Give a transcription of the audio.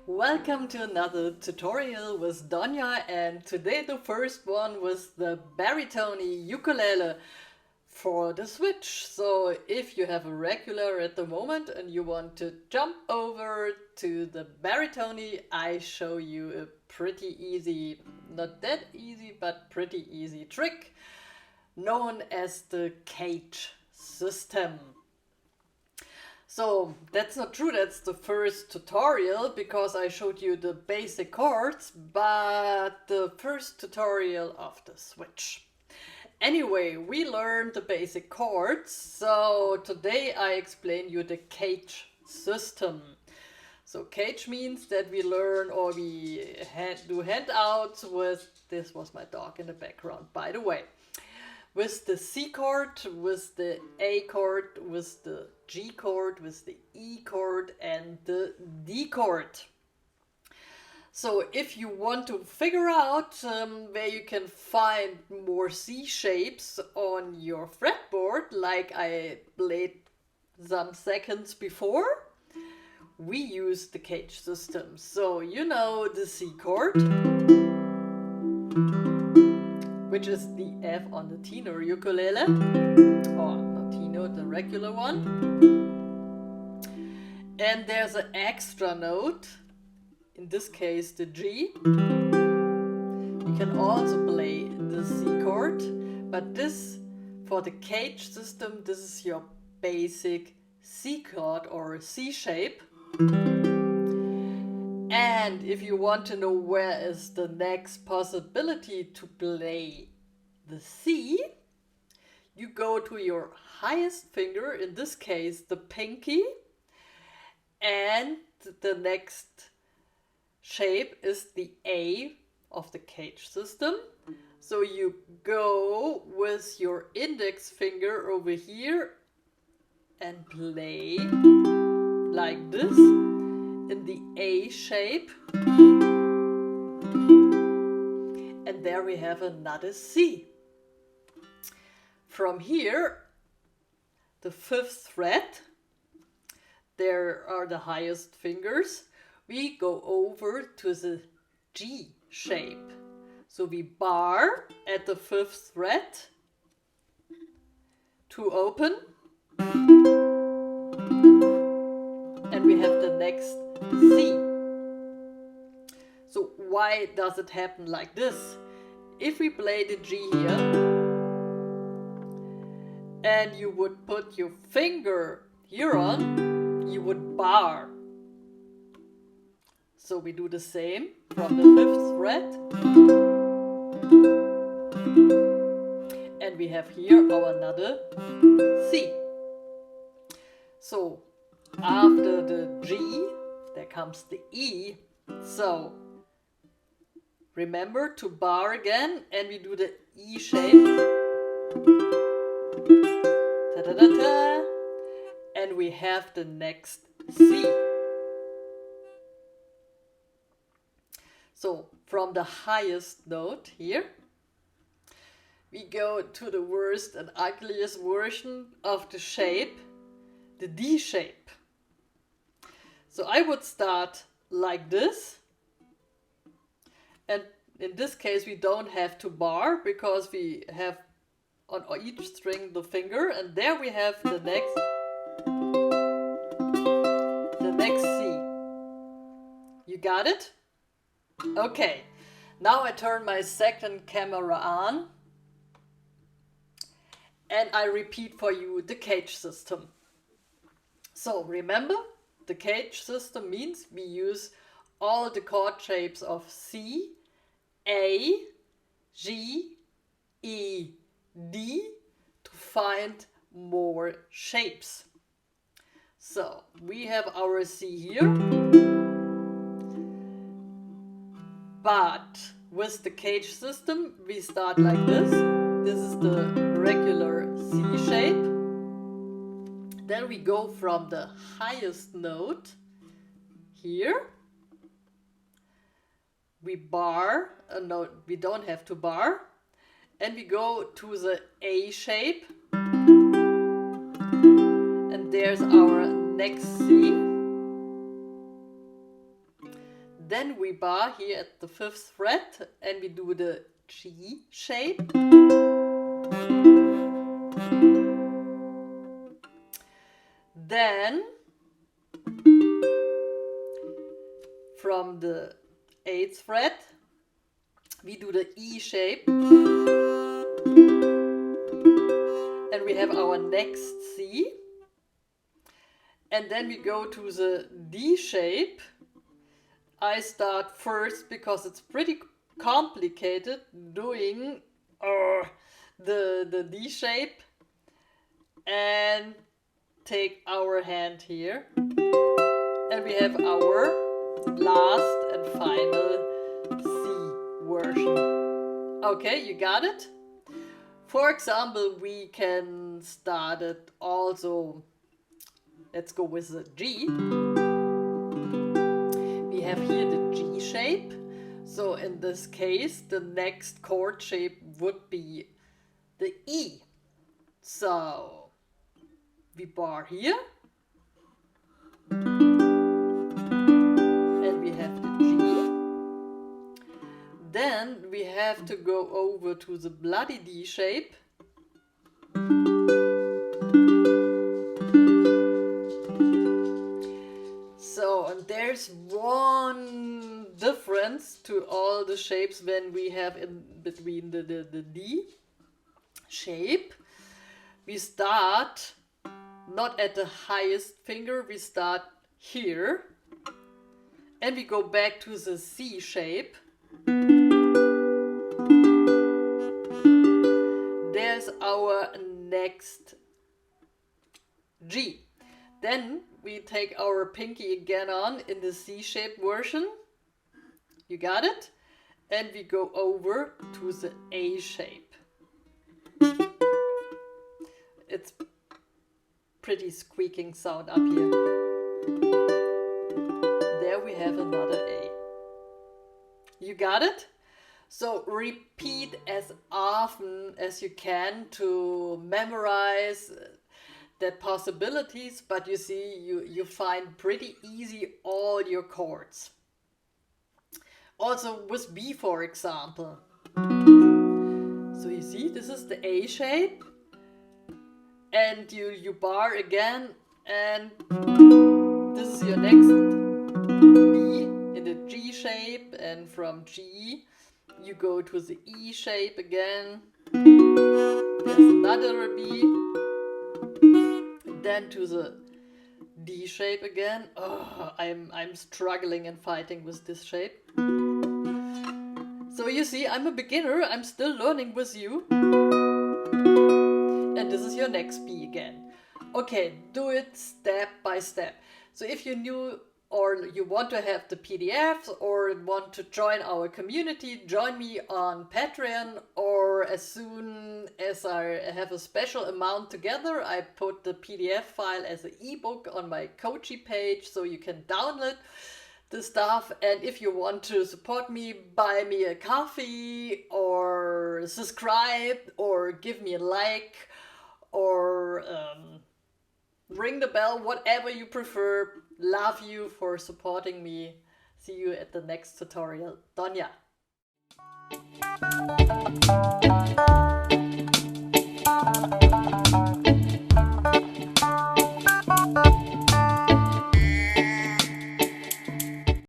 Welcome to another tutorial with Doña, and today the first one was the Baritone Ukulele for the Switch. So if you have a regular at the moment and you want to jump over to the Baritone, I show you a pretty easy, not that easy, but pretty easy trick known as the CAGED system. So that's not true, that's the first tutorial because I showed you the basic chords, but the first tutorial of the Switch. Anyway, we learned the basic chords, so today I explain you the CAGED system. So CAGED means that we learn or we do handouts with, this was my dog in the background by the way, with the C chord, with the A chord, with the G chord, with the E chord and the D chord. So if you want to figure out where you can find more C shapes on your fretboard, like I played some seconds before, we use the CAGED system. So you know the C chord, which is the F on the tenor ukulele, or not tenor, the regular one. And there's an extra note, in this case the G. You can also play the C chord, but this, for the CAGED system, this is your basic C chord or C shape. And if you want to know where is the next possibility to play the C, you go to your highest finger, in this case the pinky, and the next shape is the A of the CAGED system. So you go with your index finger over here and play like this in the A shape, and there we have another C. From here, the 5th fret, there are the highest fingers, we go over to the G shape. So we bar at the 5th fret to open, and we have the next C. So why does it happen like this? If we play the G here, and you would put your finger here on, you would bar. So we do the same from the 5th fret. And we have here our another C. So after the G, there comes the E. So remember to bar again, and we do the E shape. Ta-da-da-da. And we have the next C. So from the highest note here, we go to the worst and ugliest version of the shape, the D shape. So I would start like this, and in this case we don't have to bar because we have on each string the finger, and there we have the next C. You got it? Okay, now I turn my second camera on and I repeat for you the CAGED system. So remember, the CAGED system means we use all the chord shapes of C, A, G, E, D to find more shapes. So we have our C here, but with the CAGED system we start like this. This is the regular C shape. Then we go from the highest note here. We bar a note, we don't have to bar, and we go to the A shape, and there's our next C. Then we bar here at the 5th fret and we do the G shape. Then from the 8th fret we do the E shape. And we have our next C. And then we go to the D shape. I start first because it's pretty complicated doing the D shape, and take our hand here, and we have our last and final C version. Okay, you got it? For example, we can start it also, let's go with the G. We have here the G shape. So in this case, the next chord shape would be the E. So we bar here. And we have the G. Then we have to go over to the bloody D shape. So, and there's one difference to all the shapes when we have in between the D shape. We start not at the highest finger, we start here. And we go back to the C shape. There's our next G. Then we take our pinky again on in the C-shaped version. You got it? And we go over to the A shape. It's pretty squeaking sound up here. There we have another A. You got it? So repeat as often as you can to memorize the possibilities, but you see, you find pretty easy all your chords. Also with B, for example. So you see, this is the A shape, and you bar again, and this is your next B in the G shape, and from G you go to the E shape again. There's another B. Then to the D shape again. Oh, I'm struggling and fighting with this shape. So you see, I'm a beginner. I'm still learning with you. And this is your next B again. Okay, do it step by step. So if you're new or you want to have the PDFs or want to join our community, join me on Patreon, or as soon as I have a special amount together, I put the PDF file as an ebook on my Coachy page so you can download the stuff. And if you want to support me, buy me a coffee or subscribe or give me a like or ring the bell, whatever you prefer. Love you for supporting me. See you at the next tutorial. Doña.